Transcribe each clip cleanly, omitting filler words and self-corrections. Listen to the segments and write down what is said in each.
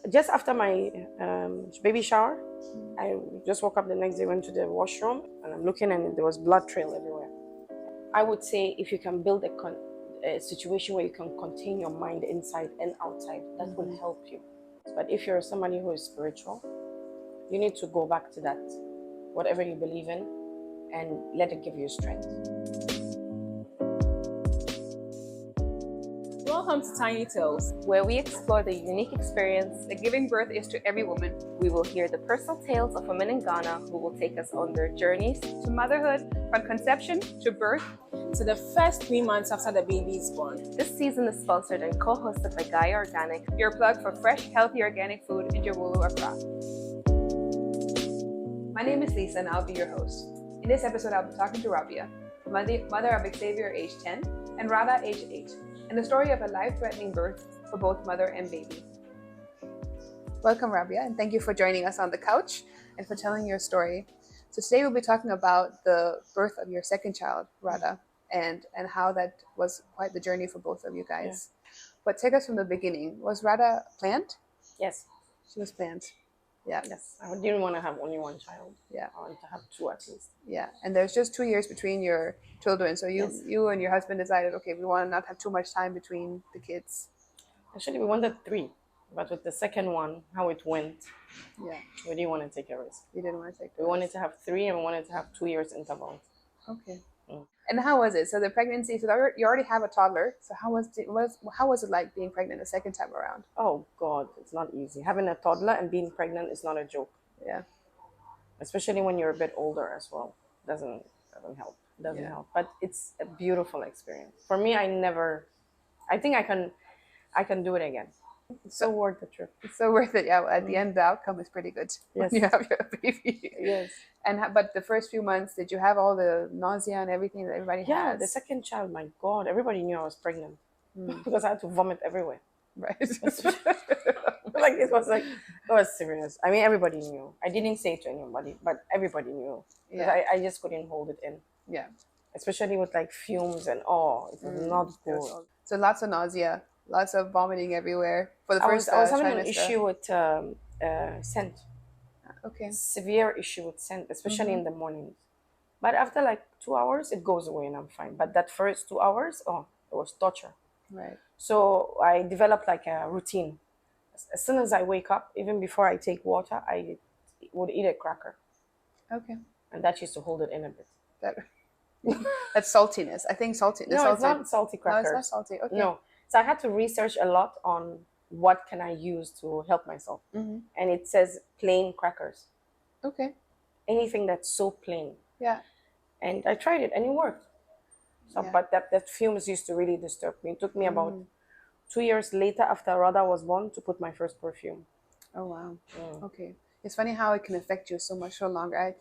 Just after my baby shower, I just woke up the next day, went to the washroom, and I'm looking, and there was blood trail everywhere. I would say if you can build a situation where you can contain your mind inside and outside, that will help you. But if you're somebody who is spiritual, you need to go back to that, whatever you believe in, and let it give you strength. Welcome to Tiny Tales, where we explore the unique experience that giving birth is to every woman. We will hear the personal tales of women in Ghana who will take us on their journeys to motherhood, from conception to birth, to the first 3 months after the baby is born. This season is sponsored and co-hosted by Gaia Organic, your plug for fresh, healthy organic food in Jawulu, Accra. My name is Lisa and I'll be your host. In this episode, I'll be talking to Rabiha, mother of Xavier age 10 and Radha age 8, and the story of a life-threatening birth for both mother and baby. Welcome, Rabiha, and thank you for joining us on the couch and for telling your story. So today we'll be talking about the birth of your second child, Radha, and how that was quite the journey for both of you guys. Yeah. But take us from the beginning. Was Radha planned? Yes. She was planned. Yeah. Yes. I didn't want to have only one child. Yeah. I wanted to have two at least. Yeah. And there's just 2 years between your children. So you and your husband decided, okay, we want to not have too much time between the kids. Actually, we wanted 3. But with the second one, how it went, we didn't want to take a risk. You didn't want to take a risk. We wanted to have 3 and we wanted to have 2 years intervals. Okay. And how was it? So the pregnancy, so you already have a toddler. So how was it like being pregnant the second time around? Oh God, it's not easy. Having a toddler and being pregnant is not a joke. Yeah. Especially when you're a bit older as well. Doesn't help. Doesn't help. But it's a beautiful experience. For me, I think I can do it again. It's so worth the trip. It's so worth it. Yeah. At the end, the outcome is pretty good. Yes. When you have your baby. Yes. But the first few months, did you have all the nausea and everything that everybody has? Yeah, the second child, my God, everybody knew I was pregnant because I had to vomit everywhere. Right. It was serious. I mean, everybody knew. I didn't say it to anybody, but everybody knew. Yeah. I just couldn't hold it in. Yeah. Especially with like fumes and it was not good. So lots of nausea, lots of vomiting everywhere for the first. I was having an issue with scent. Okay. Severe issue with scent, especially in the mornings. But after like 2 hours, it goes away and I'm fine. But that first 2 hours, it was torture. Right. So I developed like a routine. As soon as I wake up, even before I take water, I would eat a cracker. Okay. And that used to hold it in a bit. That's saltiness. I think saltiness. No, it's not salty crackers. No, it's not salty. Okay. No. So I had to research a lot on what can I use to help myself. And it says plain crackers. Okay. Anything that's so plain. Yeah. And I tried it and it worked. So, but that fumes used to really disturb me. It took me about 2 years later after Radha was born to put my first perfume. Oh, wow. Okay. It's funny how it can affect you so much so longer.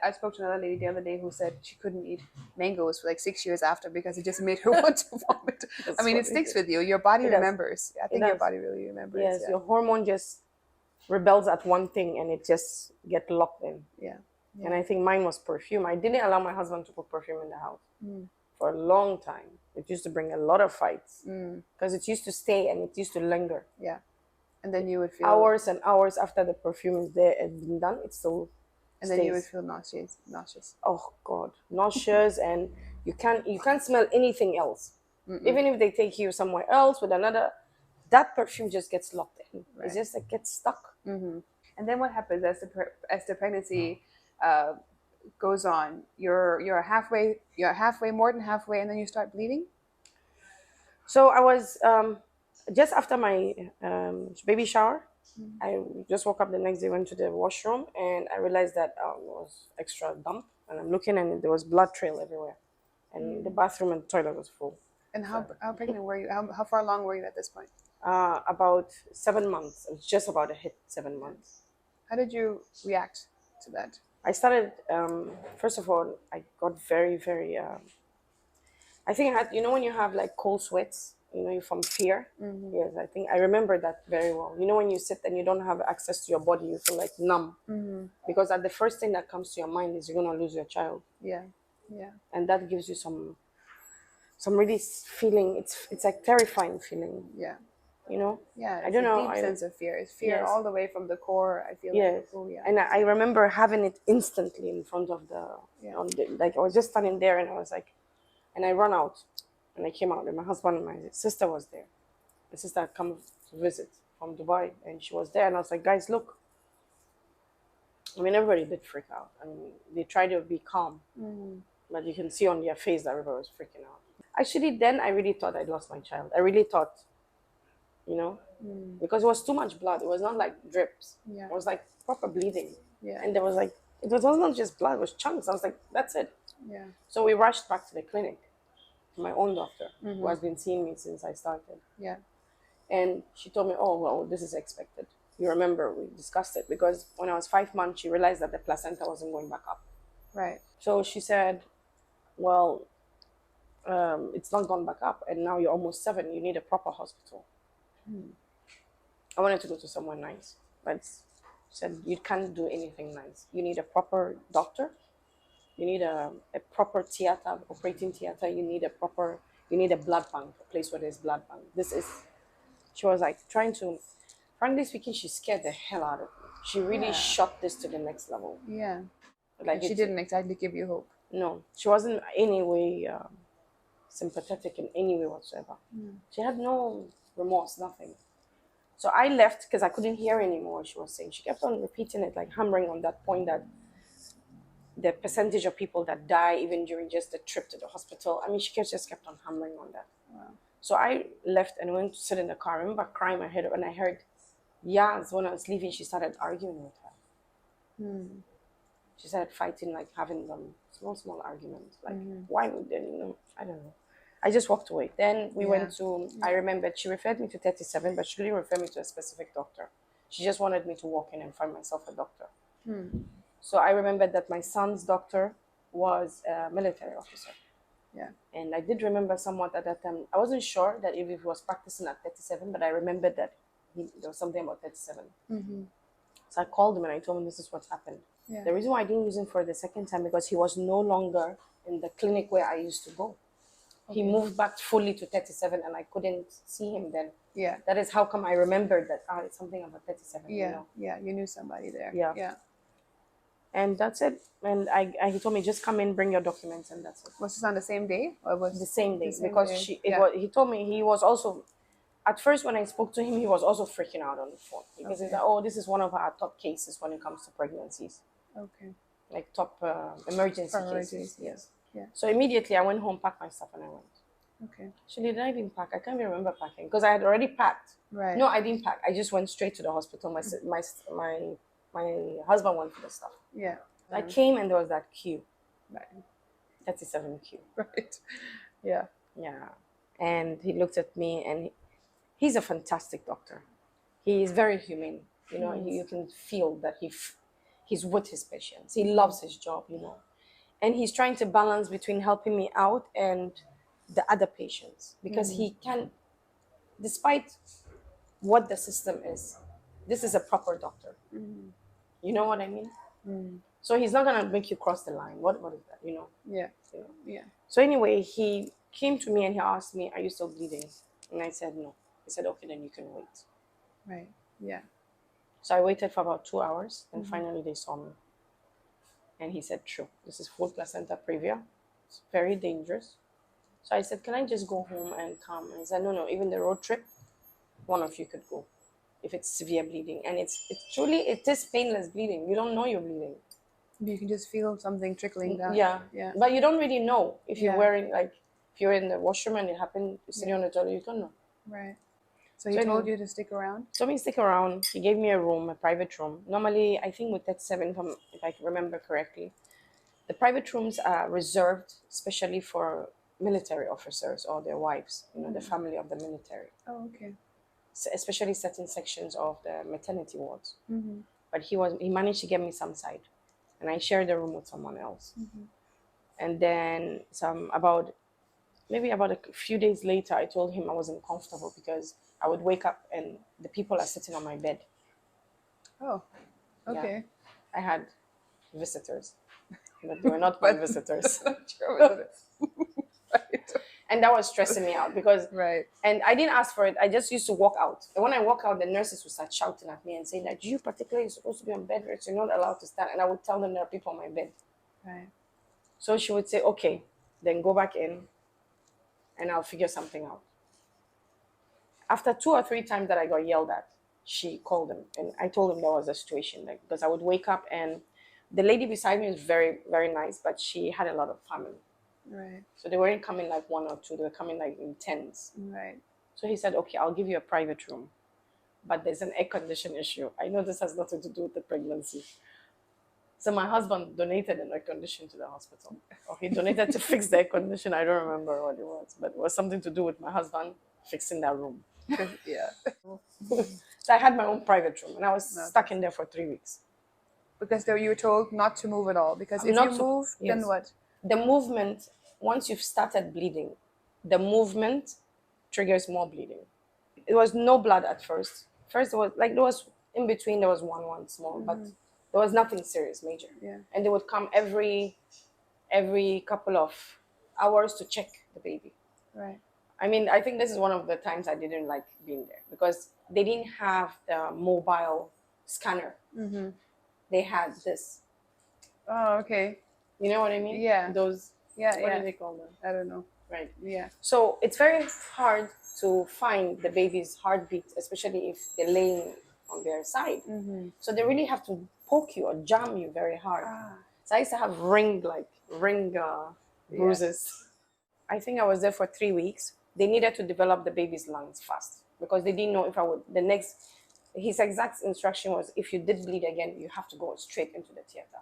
I spoke to another lady the other day who said she couldn't eat mangoes for like 6 years after because it just made her want to vomit. I mean, it sticks with you. Your body remembers. I think your body really remembers. Yes, your hormone just rebels at one thing and it just gets locked in. Yeah. And I think mine was perfume. I didn't allow my husband to put perfume in the house for a long time. It used to bring a lot of fights because it used to stay and it used to linger. Yeah. And then you would feel hours and hours after the perfume is there and been done, it still and then you would feel nauseous. Oh God, nauseous, and you can't smell anything else. Even if they take you somewhere else with another, that perfume just gets locked in. Right. It's just gets stuck. And then what happens as the pregnancy goes on? You're halfway, more than halfway, and then you start bleeding. So I was just after my baby shower. I just woke up the next day, went to the washroom, and I realized that it was extra damp. And I'm looking, and there was blood trail everywhere, and the bathroom and toilet was full. And how pregnant were you? How far along were you at this point? About 7 months. It was just about to hit 7 months. How did you react to that? I started, first of all, I got very, very, I think I had, when you have like cold sweats, from fear. Yes, I remember that very well. When you sit and you don't have access to your body, you feel like numb. Because the first thing that comes to your mind is you're going to lose your child. Yeah. And that gives you some really feeling, it's like terrifying feeling. Yeah. you know. Yeah, I it's don't a know. deep sense of fear. It's fear Yes. all the way from the core. I feel Yes. like. Oh yeah. And I remember having it instantly in front of the, like I was just standing there and I was like, and I ran out and I came out and my husband and my sister was there. My sister had come to visit from Dubai and she was there and I was like, guys, look. I mean, everybody did freak out. I mean, they tried to be calm, but you can see on their face that everybody was freaking out. Actually, then I really thought I'd lost my child. I really thought, you know, because it was too much blood. It was not like drips. Yeah. It was like proper bleeding. Yeah. And there was like, it was not just blood, it was chunks. I was like, that's it. Yeah. So we rushed back to the clinic to my own doctor, who has been seeing me since I started. Yeah. And she told me, oh, well, this is expected. You remember we discussed it because when I was 5 months, she realized that the placenta wasn't going back up. Right. So she said, well, it's not gone back up and now you're almost 7. You need a proper hospital. I wanted to go to somewhere nice, but she said, you can't do anything nice. You need a proper doctor. You need a proper theater, operating theater. You need a blood bank, a place where there's blood bank. She was like trying to, frankly speaking, she scared the hell out of me. She really shot this to the next level. Yeah. Like She didn't exactly give you hope. No, she wasn't any way sympathetic in any way whatsoever. She had no remorse, nothing. So I left because I couldn't hear anymore what she was saying. She kept on repeating it, like hammering on that point that the percentage of people that die even during just the trip to the hospital. I mean, she just kept on hammering on that. Wow. So I left and went to sit in the car. I remember crying my head up, and I heard Yaz, when I was leaving, she started arguing with her. She started fighting, like having them small arguments. Like, why would they, I don't know. I just walked away. Then we went to, I remembered she referred me to 37, but she didn't refer me to a specific doctor. She just wanted me to walk in and find myself a doctor. So I remembered that my son's doctor was a military officer. Yeah. And I did remember somewhat at that time. I wasn't sure that if he was practicing at 37, but I remembered that there was something about 37. So I called him and I told him this is what happened. Yeah. The reason why I didn't use him for the second time because he was no longer in the clinic where I used to go. He moved back fully to 37 and I couldn't see him then. Yeah. That is how come I remembered that it's something about 37. Yeah. You know? Yeah. You knew somebody there. Yeah. Yeah. And that's it. And he told me, just come in, bring your documents, and that's it. Was this on the same day or was The same day. the same Because day? he told me he was also, at first when I spoke to him, he was also freaking out on the phone. Because he's like, oh, this is one of our top cases when it comes to pregnancies. Okay. Like top emergency Priorities. cases. Yes. Yeah. So immediately I went home, packed my stuff, and I went. Okay. Actually, did I even pack? I can't even remember packing because I had already packed. Right. No, I didn't pack. I just went straight to the hospital. My husband went for the stuff. Yeah. I came and there was that queue. Right. 37 queue. Right. Yeah. Yeah. And he looked at me and he's a fantastic doctor. He is very humane. You know, you can feel that he's with his patients. He loves his job, you know. And he's trying to balance between helping me out and the other patients because he can, despite what the system is, this is a proper doctor. You know what I mean? So he's not gonna make you cross the line. What is that? You know? Yeah. You know? Yeah. So anyway, he came to me and he asked me, "Are you still bleeding?" And I said no. He said, "Okay, then you can wait." Right. Yeah. So I waited for about 2 hours, and finally they saw me. And he said, "True, this is full placenta previa. It's very dangerous." So I said, "Can I just go home and come?" And he said, "No. Even the road trip, one of you could go, if it's severe bleeding, and it is painless bleeding. You don't know you're bleeding. You can just feel something trickling down. Yeah. Yeah. But you don't really know if you're Yeah. wearing if you're in the washroom and it happened sitting on the toilet, you don't know." Right. So he So told anyway, you to stick around? So me stick around. He gave me a room, a private room. Normally, I think with that 7, if I remember correctly, the private rooms are reserved especially for military officers or their wives, you know, the family of the military. Oh, okay. So especially certain sections of the maternity wards. Mm-hmm. But he managed to get me some side, and I shared the room with someone else. And then maybe about a few days later, I told him I wasn't comfortable because I would wake up and the people are sitting on my bed. Oh, okay. I had visitors, but they were not my visitors. Sure, Right. And that was stressing me out because, Right. and I didn't ask for it. I just used to walk out. And when I walk out, the nurses would start shouting at me and saying that you particularly supposed to be on bed rest. You're not allowed to stand. And I would tell them there are people on my bed. Right. So she would say, okay, then go back in and I'll figure something out. After 2 or 3 times that I got yelled at, she called him and I told him there was a situation, like, because I would wake up and the lady beside me was very, very nice, but she had a lot of family. Right. So they weren't coming like 1 or 2, they were coming like in tens. Right. So he said, okay, I'll give you a private room, but there's an air condition issue. I know this has nothing to do with the pregnancy. So my husband donated an air condition to the hospital. Or he donated to fix the air condition. I don't remember what it was, but it was something to do with my husband fixing that room. Yeah. So I had my own private room and I was stuck in there for 3 weeks. Because you were told not to move at all. Because if Not you to- move, then yes. what? The movement, once you've started bleeding, the movement triggers more bleeding. It was no blood at first. First, there was in between, there was one small, but there was nothing serious, major. Yeah. And they would come every couple of hours to check the baby. Right. I mean, I think this is one of the times I didn't like being there because they didn't have the mobile scanner. Mm-hmm. They had this. Oh, okay. You know what I mean? Yeah. Those. Yeah, What yeah. do they call them? I don't know. Right. Yeah. So it's very hard to find the baby's heartbeat, especially if they're laying on their side. Mm-hmm. So they really have to poke you or jam you very hard. Ah. So I used to have ring bruises. I think I was there for 3 weeks. They needed to develop the baby's lungs fast because they didn't know if I would. His exact instruction was, if you did bleed again, you have to go straight into the theater.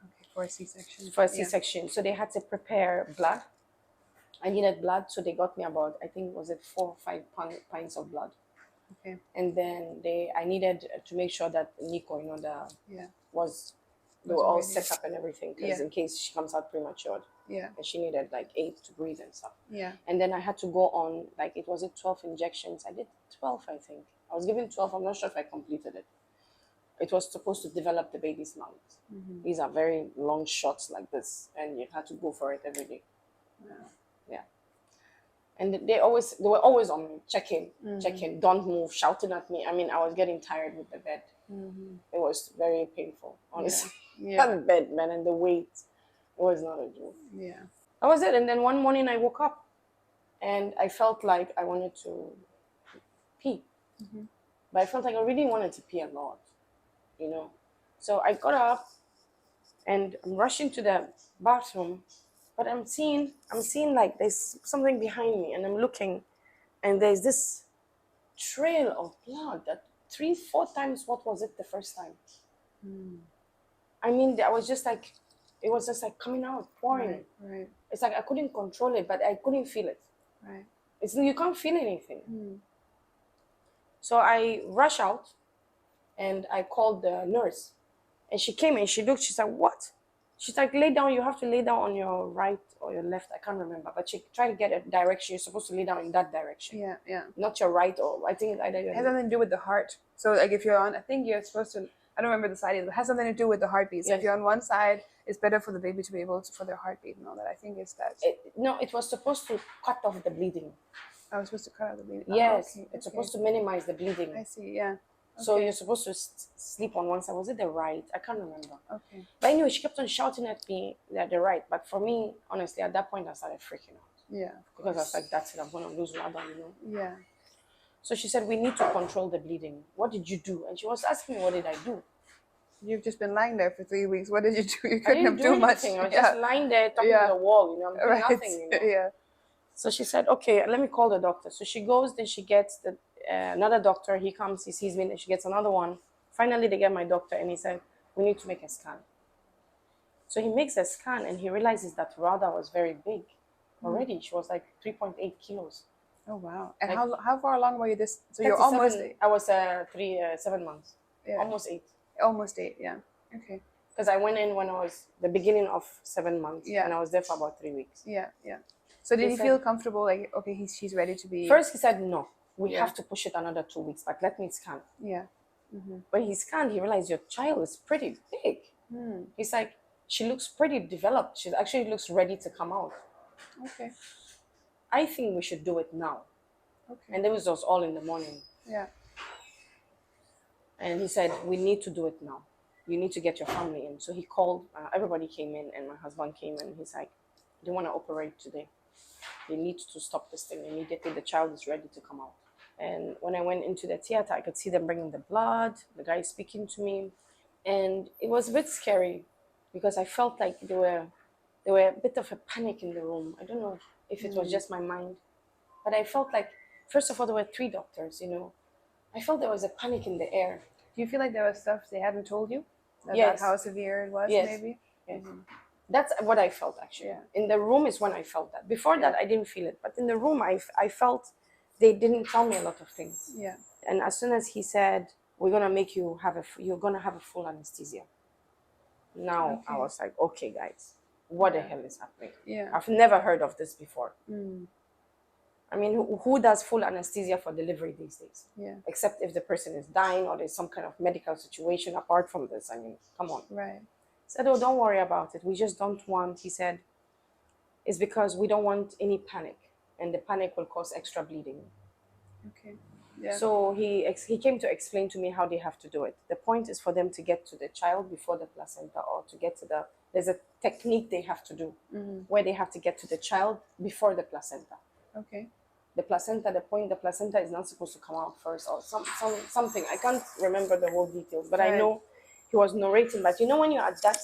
Okay, for a C-section. For a C-section. So they had to prepare blood. I needed blood, so they got me about, I think, was it 4 or 5 pints of blood. Okay. And then I needed to make sure that Nico, they were all ready. set up and everything, because in case she comes out premature. Yeah. And she needed like 8 to breathe and stuff. Yeah. And then I had to go on, like, it was 12 injections. I did 12, I think. I was given 12. I'm not sure if I completed it. It was supposed to develop the baby's lungs. Mm-hmm. These are very long shots like this, and you had to go for it every day. Wow. Yeah. And they were always on me, checking, don't move, shouting at me. I mean, I was getting tired with the bed. Mm-hmm. It was very painful, honestly. Yeah. That bed, man, and the weight, it was not a joke. Yeah. That was it. And then one morning I woke up and I felt like I wanted to pee. Mm-hmm. But I felt like I really wanted to pee a lot, So I got up and I'm rushing to the bathroom, but I'm seeing like there's something behind me, and I'm looking, and there's this trail of blood that 3-4 times what was it the first time. I mean, I was just like, it was just like coming out, pouring. Right. It's like I couldn't control it, but I couldn't feel it. Right. You can't feel anything. Mm. So I rush out and I called the nurse, and she came and she looked, she said, what? She's like, lay down, you have to lay down on your right or your left, I can't remember, but she tried to get a direction. You're supposed to lay down in that direction. Yeah, yeah. Not your right, or I think either It has something to do with the heart. So like if you're on, I think you're supposed to, I don't remember the side, it has something to do with the heartbeat. So Yes. if you're on one side, it's better for the baby to be able to, for their heartbeat and all that. I think it's that. It was supposed to cut off the bleeding. I was supposed to cut out the baby. Yes, Oh, okay, it's supposed to minimize the bleeding. I see, yeah. So Okay. you're supposed to sleep on one side. Was it the right? I can't remember. Okay. But anyway, she kept on shouting at me that the right. But for me, honestly, at that point, I started freaking out. Yeah. Because I was like, that's it, I'm going to lose Rada, Yeah. So she said, we need to control the bleeding. What did you do? And she was asking me, what did I do? You've just been lying there for 3 weeks. What did you do? You I couldn't didn't have do much. anything. I was just lying there talking to the wall, I'm doing Right. nothing, Yeah. So she said, okay, let me call the doctor. So she goes, then she gets another doctor. He comes, he sees me, and she gets another one. Finally, they get my doctor, and he said, we need to make a scan. So he makes a scan, and he realizes that Rada was very big already. She was like 3.8 kilos. Oh, wow. And Like- how far along were you this? So you're almost, I was 7 months. yeah, Almost 8. almost 8, yeah. Okay. Because I went in when I was the beginning of 7 months, Yeah. and I was there for about 3 weeks. Yeah, yeah. So did He you said- feel comfortable, like, okay, she's ready to be... First, he said, no, we Yeah. have to push it another 2 weeks, but let me scan. Yeah. Mm-hmm. When he scanned, he realized your child is pretty big. He's like, she looks pretty developed. She actually looks ready to come out. Okay. I think we should do it now. Okay. And it was just all in the morning. Yeah. And he said, we need to do it now. You need to get your family in. So he called, everybody came in, and my husband came, and he's like, they want to operate today. They need to stop this thing immediately. The child is ready to come out. And when I went into the theater, I could see them bringing the blood, the guy speaking to me. And it was a bit scary because I felt like there were a bit of a panic in the room. I don't know if it was just my mind, but I felt like, first of all, there were 3 doctors, I felt there was a panic in the air. Do you feel like there was stuff they hadn't told you about Yes. how severe it was? Yes. Maybe. Yes. That's what I felt, actually. Yeah. In the room is when I felt that. Before that, I didn't feel it. But in the room, I felt they didn't tell me a lot of things. Yeah. And as soon as he said, we're going to make you you're going to have a full anesthesia. Now, Okay. I was like, okay, guys, what the hell is happening? Yeah. I've never heard of this before. Mm. I mean, who does full anesthesia for delivery these days? Yeah. Except if the person is dying or there's some kind of medical situation apart from this. I mean, come on. Right. I said, oh, don't worry about it. We just don't want, he said, it's because we don't want any panic. And the panic will cause extra bleeding. Okay. Yeah. So he came to explain to me how they have to do it. The point is for them to get to the child before the placenta, or to get to there's a technique they have to do where they have to get to the child before the placenta. Okay. The placenta is not supposed to come out first, or something. I can't remember the whole details, but I know he was narrating. But when you're at that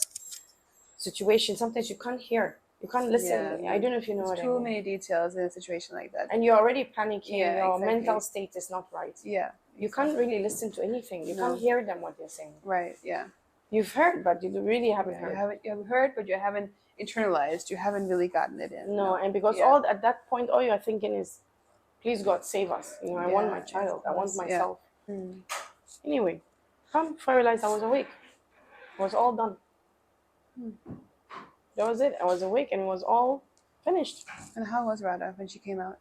situation, sometimes you can't hear, you can't listen. I don't know if you know what I mean. Too many details in a situation like that. And you're already panicking. Yeah, your exactly. mental state is not right. Yeah. You can't really listen to anything. You can't hear them what they're saying. Right. Yeah. You've heard, but you really haven't heard. You haven't heard, but you haven't internalized. You haven't really gotten it in. No, and because at that point, all you're thinking is, please God, save us. I want my child. I want myself. Anyway, before I realized I was awake. It was all done. That was it. I was awake and it was all finished. And how was Radha when she came out?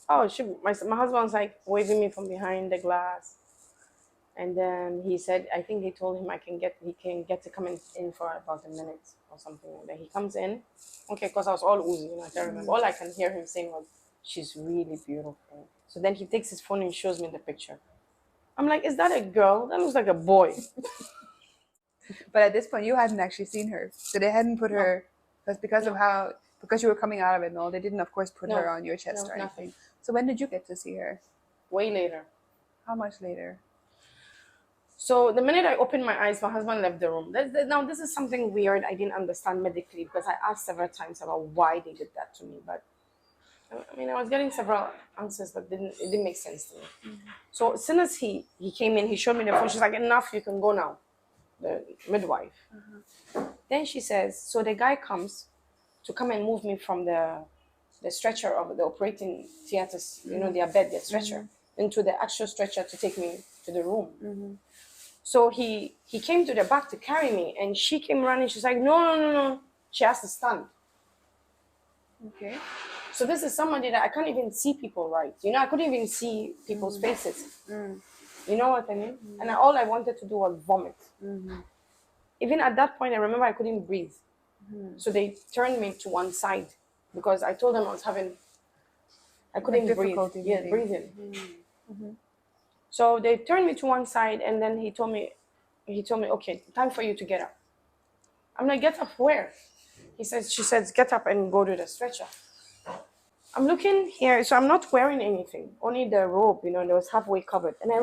Oh, my husband was like waving me from behind the glass. And then he said, I think he told him he can get to come in for about a minute or something like that. He comes in. Okay, because I was all oozy, I can't remember. All I can hear him saying was, she's really beautiful. So then he takes his phone and shows me the picture. I'm like, is that a girl? That looks like a boy. But at this point, you hadn't actually seen her. So they hadn't put her, because you were coming out of it and all, they didn't, of course, put her on your chest or anything. Nothing. So when did you get to see her? Way later. How much later? So the minute I opened my eyes, my husband left the room. Now, this is something weird I didn't understand medically, because I asked several times about why they did that to me. But I mean, I was getting several answers, but it didn't make sense to me. So as soon as he came in, he showed me the phone. She's like, enough, you can go now. The midwife. Then she says, so the guy comes to come and move me from the stretcher of the operating theaters, their bed, their stretcher, into the actual stretcher to take me to the room. So he came to the back to carry me, and she came running. She's like, no. She has to stand. Okay. So this is somebody that I can't even see people right. I couldn't even see people's faces. You know what I mean? And all I wanted to do was vomit. Even at that point, I remember I couldn't breathe. So they turned me to one side because I told them I couldn't breathe. Yeah, breathing. So they turned me to one side, and then he told me, okay, time for you to get up. I'm like, get up where? She says, get up and go to the stretcher. I'm looking here, so I'm not wearing anything, only the robe, and it was halfway covered. And I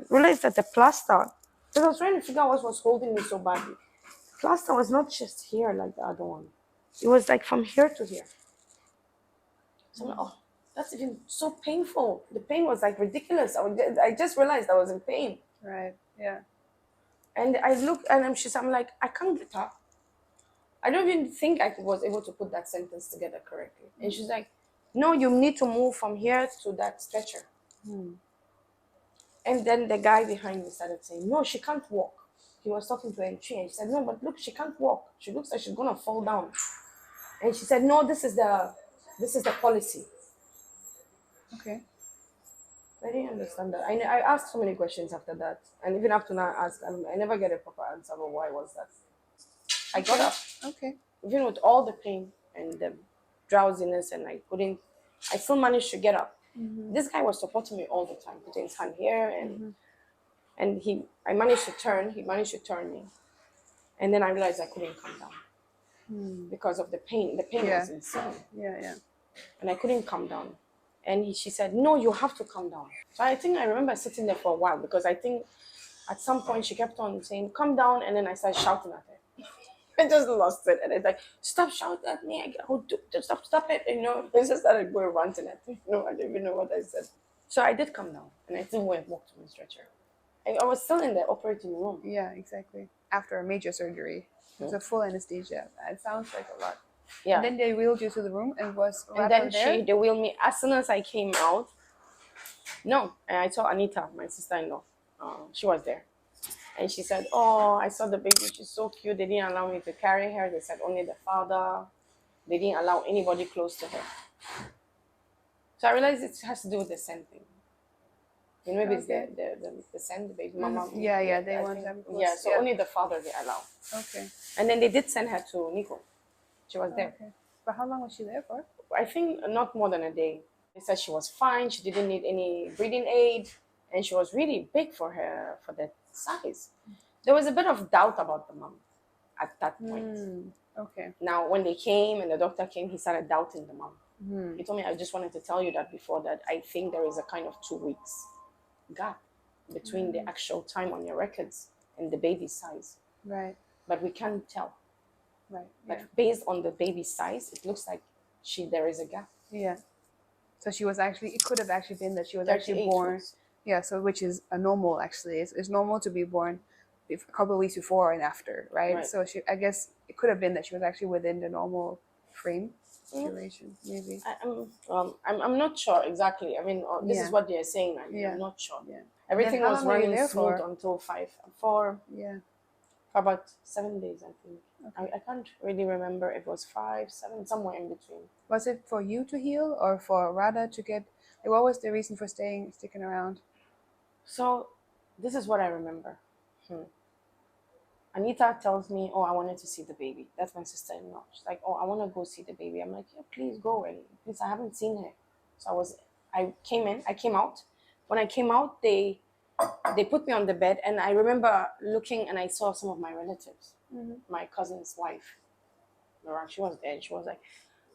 realized that the plaster, because I was trying to figure out what was holding me so badly. The plaster was not just here like the other one. It was like from here to here. So I'm like, oh, that's even so painful. The pain was like ridiculous. I just realized I was in pain. Right, yeah. And I looked, and I'm like, I can't get up. I don't even think I was able to put that sentence together correctly. And she's like, no, you need to move from here to that stretcher. And then the guy behind me started saying, no, she can't walk. He was talking to her in tree, and she said, no, but look, she can't walk. She looks like she's going to fall down. And she said, no, this is the policy. Okay. I didn't understand that. I asked so many questions after that. And even up to now, I never get a proper answer about why was that. I got up. Okay. Even with all the pain and the drowsiness, and I couldn't I still managed to get up. This guy was supporting me all the time, putting his hand here, and I managed to turn. He managed to turn me, and then I realized I couldn't come down because of the pain. The pain was insane. Yeah. And I couldn't come down. And she said, no, you have to come down. So I think I remember sitting there for a while because I think at some point she kept on saying, come down. And then I started shouting at her. I just lost it. And it's like, stop shouting at me. Stop it. You know, I just started going ranting at me. I don't even know what I said. So I did come down and I still went walked to my stretcher. I was still in the operating room. Yeah, exactly. After a major surgery. It's a full anesthesia. It sounds like a lot. Yeah. And then they wheeled you to the room and was And then they wheeled me as soon as I came out. No, and I saw Anita, my sister-in-law. She was there. And she said, oh, I saw the baby. She's so cute. They didn't allow me to carry her. They said only the father. They didn't allow anybody close to her. So I realized it has to do with the scent thing. Maybe it's the scent, the baby mama. Yeah, they want them close. Yeah, so only the father they allow. Okay. And then they did send her to Nico. She was there. Okay. But how long was she there for? I think not more than a day. They said she was fine. She didn't need any breathing aid. And she was really big for that size. There was a bit of doubt about the mom at that point. Okay. Now, when they came and the doctor came, he started doubting the mom. He told me, I just wanted to tell you that before that I think there is a kind of 2 weeks gap between the actual time on your records and the baby's size. Right. But we can't tell. Right. But based on the baby's size, it looks like there is a gap. Yeah. So she was it could have actually been that she was actually born. Weeks. Yeah, so which is a normal actually. It's normal to be born a couple of weeks before and after, right? So I guess it could have been that she was actually within the normal frame duration, maybe. I'm not sure exactly. I mean, this is what they're saying. I'm not sure. Yeah. Everything was running smooth until 5. For about 7 days, I think. Okay. I can't really remember if it was 5, 7, somewhere in between. Was it for you to heal or for Radha to get? What was the reason for sticking around? So, this is what I remember. Anita tells me, oh, I wanted to see the baby. That's my sister-in-law. She's like, oh, I want to go see the baby. I'm like, yeah, please go. And please, I haven't seen her. So I came out. When I came out, they put me on the bed. And I remember looking and I saw some of my relatives. My cousin's wife. She was there. She was like,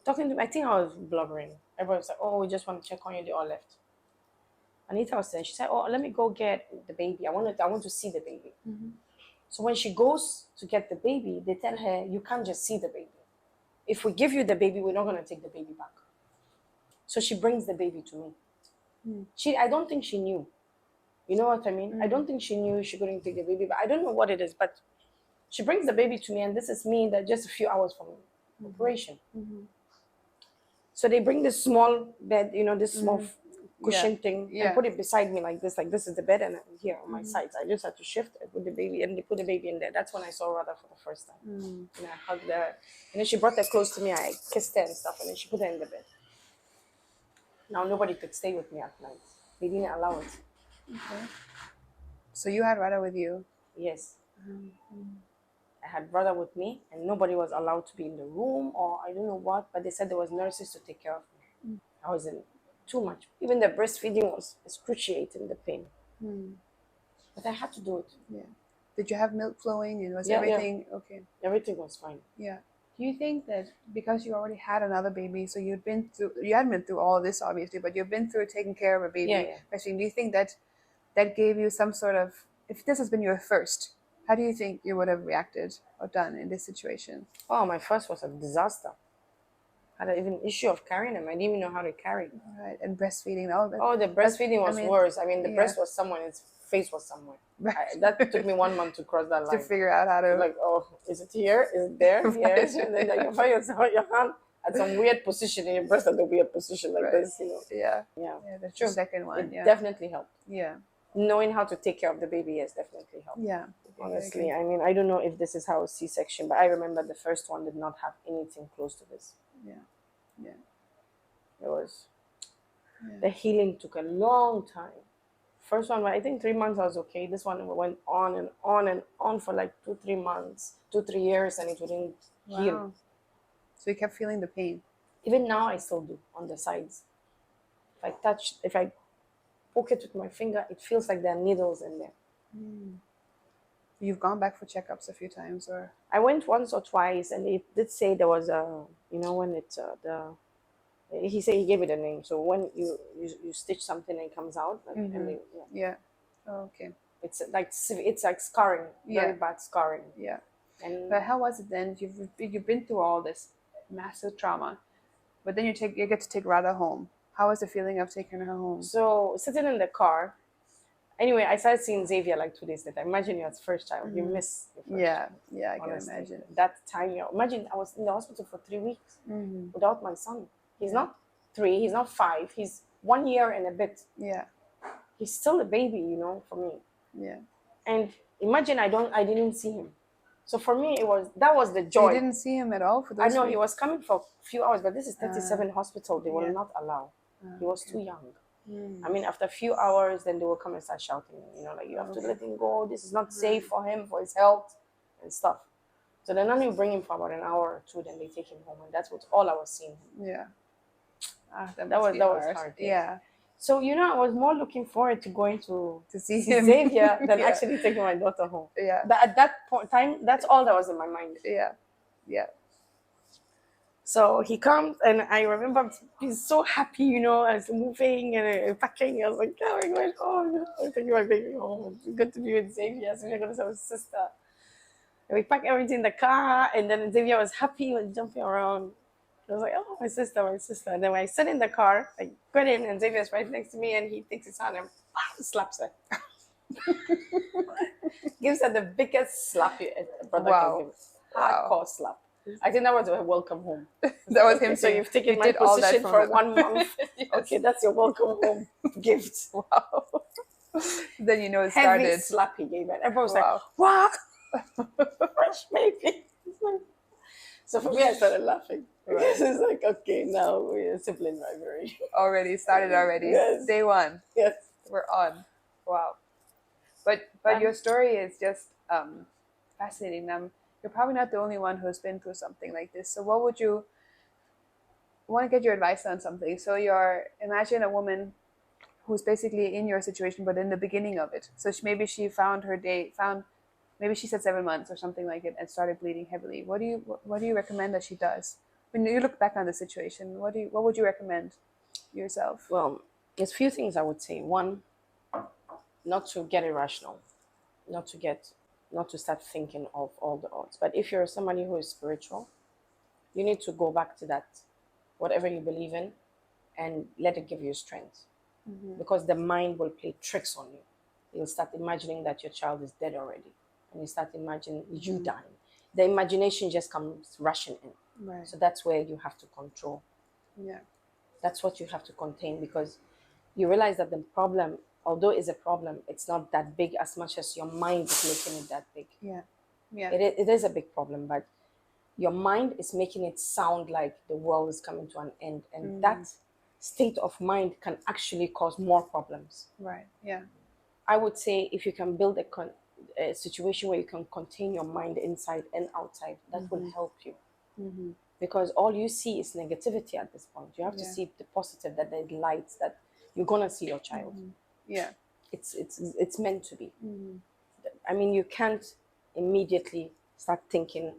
talking to me. I think I was blubbering. Everybody was like, oh, we just want to check on you. They all left. Anita was there. She said, oh, let me go get the baby. I want to see the baby. So when she goes to get the baby, they tell her, you can't just see the baby. If we give you the baby, we're not going to take the baby back. So she brings the baby to me. I don't think she knew. You know what I mean? I don't think she knew she couldn't take the baby, but I don't know what it is. But she brings the baby to me, and this is me that just a few hours from operation. So they bring this small bed, this small cushion thing, and put it beside me like this is the bed, and I'm here on my sides. I just had to shift it with the baby, and they put the baby in there. That's when I saw Radha for the first time. And I hugged her, and then she brought her close to me. I kissed her and stuff, and then she put her in the bed. Now nobody could stay with me at night. They didn't allow it. Okay. So you had Radha with you? Yes. I had Radha with me, and nobody was allowed to be in the room, or I don't know what, but they said there was nurses to take care of me. I was in too much. Even the breastfeeding was excruciating, the pain. But I had to do it. Yeah. Did you have milk flowing, and was everything okay? Everything was fine. Yeah. Do you think that because you already had another baby, so you hadn't been through all of this obviously, but you've been through taking care of a baby, do you think that gave you some sort of, if this has been your first, how do you think you would have reacted or done in this situation? Oh, my first was a disaster. I had even issue of carrying him. I didn't even know how to carry him. Right, and breastfeeding, all of it. Oh, the breastfeeding was worse. I mean, the breast was somewhere, his face was somewhere. Right. That took me 1 month to cross that line. To figure out how to... Like, oh, is it here? Is it there? Yes. And then you find yourself, your hand at some weird position in your breast, at a weird position like this, Yeah. Yeah. Yeah, that's the second one. It definitely helped. Yeah. Knowing how to take care of the baby has definitely helped. Yeah. Honestly, I mean, I don't know if this is how a C-section, but I remember the first one did not have anything close to this. Yeah. Yeah. It was... The healing took a long time. First one, I think 3 months I was okay. This one went on and on and on for like 2-3 months, 2-3 years, and it wouldn't heal. So you kept feeling the pain? Even now, I still do on the sides. If I poke it with my finger, it feels like there are needles in there. You've gone back for checkups a few times, or I went once or twice, and they did say there was when it's he said he gave it a name. So when you stitch something and it comes out, and they, yeah. Oh, okay. it's like scarring, very Yeah. bad scarring. Yeah. And But how was it then? You've been through all this massive trauma, but then you get to take Radha home. How was the feeling of taking her home? so sitting in the car, anyway, I started seeing Xavier like 2 days later. Imagine your first child, you miss your first Yeah, child. yeah, I can Honestly, imagine. that time, imagine I was in the hospital for 3 weeks without my son. He's not 3, he's not 5, he's 1 year and a bit. Yeah, He's still a baby, for me. yeah. And imagine I didn't see him. So for me, that was the So joy. you didn't see him at all for I those know weeks? he was coming for a few hours, but this is 37 hospital. They will yeah. not allow. He was too young. Mm. I mean, after a few hours, then they will come and start shouting, like, you have to let him go. This is not safe for him, for his health and stuff. So then only bring him for about an hour or two, then they take him home. And that's what all I was seeing him. Yeah. That was hard. hard. Yeah. So, I was more looking forward to going to see him. Xavier than Yeah. actually taking my daughter home. Yeah. At that point time, that's all that was in my mind. Yeah. Yeah. So he comes, and I remember being so happy, I was moving and packing. I was like, oh my gosh, I'm taking my baby home. It's good to be with Xavier. So we're going to have a sister. And we packed everything in the car, and then Xavier was happy, he was jumping around. I was like, oh, my sister, my sister. And then when I sit in the car, I got in, and Xavier's right next to me, and he takes his hand and slaps her. Gives her the biggest slap a brother can give. Hardcore slap. I think that was a welcome home. That was him. So you've taken my position for 1 month. Yes. Okay, that's your welcome home gift. Wow. Then it Heavy started. slap he gave it. Everyone was like, what? Fresh baby. So for me, I started laughing. Right. It's like, okay, now we're sibling rivalry. Started already. Yes. Day one. Yes. We're on. Wow. But your story is just fascinating. You're probably not the only one who's been through something like this. So what would you want to get your advice on something? So imagine a woman who's basically in your situation, but in the beginning of it. So maybe she maybe she said 7 months or something like it and started bleeding heavily. What do you recommend that she does? When you look back on the situation, what would you recommend yourself? Well, there's a few things I would say. One, not to get irrational, not to start thinking of all the odds. But if you're somebody who is spiritual, you need to go back to that, whatever you believe in, and let it give you strength. Because the mind will play tricks on you. You'll start imagining that your child is dead already, and you start imagining you dying. The imagination just comes rushing in. Right. So that's where you have to control. Yeah. That's what you have to contain, because you realize that the problem, although it's a problem, it's not that big as much as your mind is making it that big. Yeah. Yeah. It is a big problem, but your mind is making it sound like the world is coming to an end, and that state of mind can actually cause more problems. Right. Yeah. I would say if you can build a situation where you can contain your mind inside and outside, that will help you. Because all you see is negativity at this point. You have to see the positive, that there's light, that you're gonna see your child. Yeah. It's meant to be. I mean, you can't immediately start thinking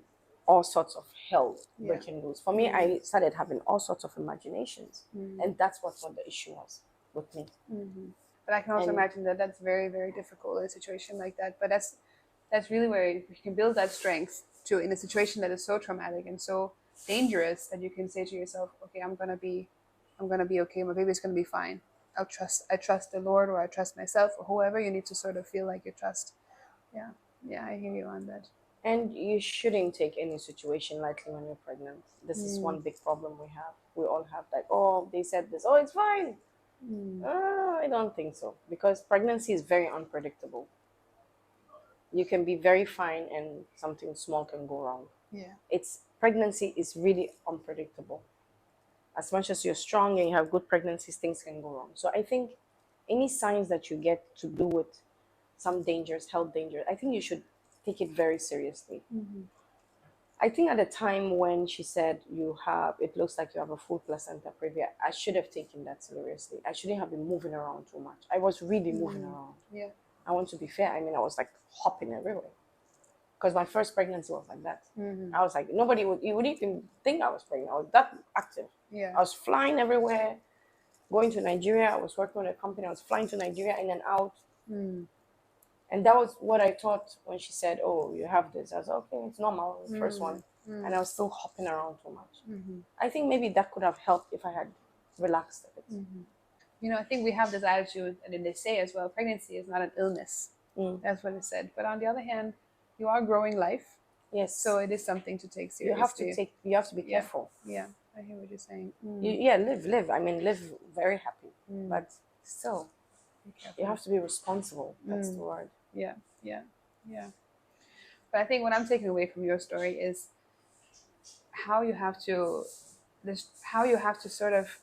all sorts of hell breaking loose. For me, I started having all sorts of imaginations, and that's what the issue was with me. But I can also imagine that that's very, very difficult in a situation like that. But that's really where you can build that strength to, in a situation that is so traumatic and so dangerous, that you can say to yourself, okay, I'm gonna be okay. My baby's gonna be fine. I trust the Lord, or I trust myself, or whoever you need to sort of feel like you trust. Yeah, I hear you on that. And you shouldn't take any situation lightly when you're pregnant. This is one big problem we have. We all have, like, oh, they said this, oh, it's fine. I don't think so, because pregnancy is very unpredictable. You can be very fine and something small can go wrong. Yeah. Pregnancy is really unpredictable. As much as you're strong and you have good pregnancies, things can go wrong. So I think any signs that you get to do with some dangers, health dangers, I think you should take it very seriously. I think at the time when she said it looks like you have a full placenta previa, I should have taken that seriously. I shouldn't have been moving around too much. I was really moving around. Yeah. I want to be fair. I mean, I was like hopping everywhere. Because my first pregnancy was like that. I was like, you wouldn't even think I was pregnant. I was that active. Yeah. I was flying everywhere, going to Nigeria. I was working with a company. I was flying to Nigeria in and out. And that was what I thought when she said, "Oh, you have this." I was like, okay, it's normal, it's the first one. And I was still hopping around too much. I think maybe that could have helped if I had relaxed a bit. You know, I think we have this attitude, and then they say as well, pregnancy is not an illness. That's what it said. But on the other hand, you are growing life. Yes. So it is something to take seriously. You have to be careful. Yeah, I hear what you're saying. Live. I mean, live very happy. But still, you have to be responsible. That's the word. Yeah. But I think what I'm taking away from your story is how you have to sort of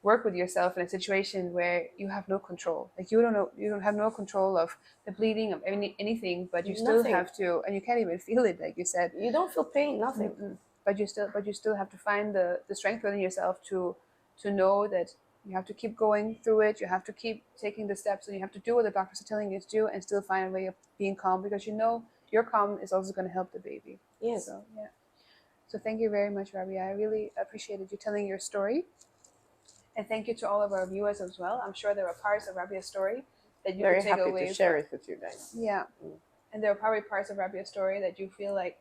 work with yourself in a situation where you have no control. Like you don't have no control of the bleeding of anything, but you still have to, and you can't even feel it, like you said. You don't feel pain, nothing. But you still have to find the strength within yourself to know that you have to keep going through it. You have to keep taking the steps, and you have to do what the doctors are telling you to do, and still find a way of being calm, because you know your calm is also going to help the baby. Yes. So yeah. So thank you very much, Rabiha. I really appreciated you telling your story. And thank you to all of our viewers as well. I'm sure there are parts of Rabia's story that you can take away. Very happy to share it with you guys. Yeah. And there are probably parts of Rabia's story that you feel like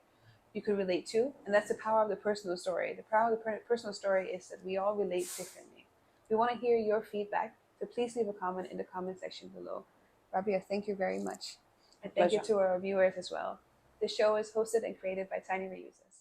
you could relate to. And that's the power of the personal story. The power of the personal story is that we all relate differently. We want to hear your feedback, so please leave a comment in the comment section below. Rabia, thank you very much. And thank you to our viewers as well. This show is hosted and created by Tiny Reuses.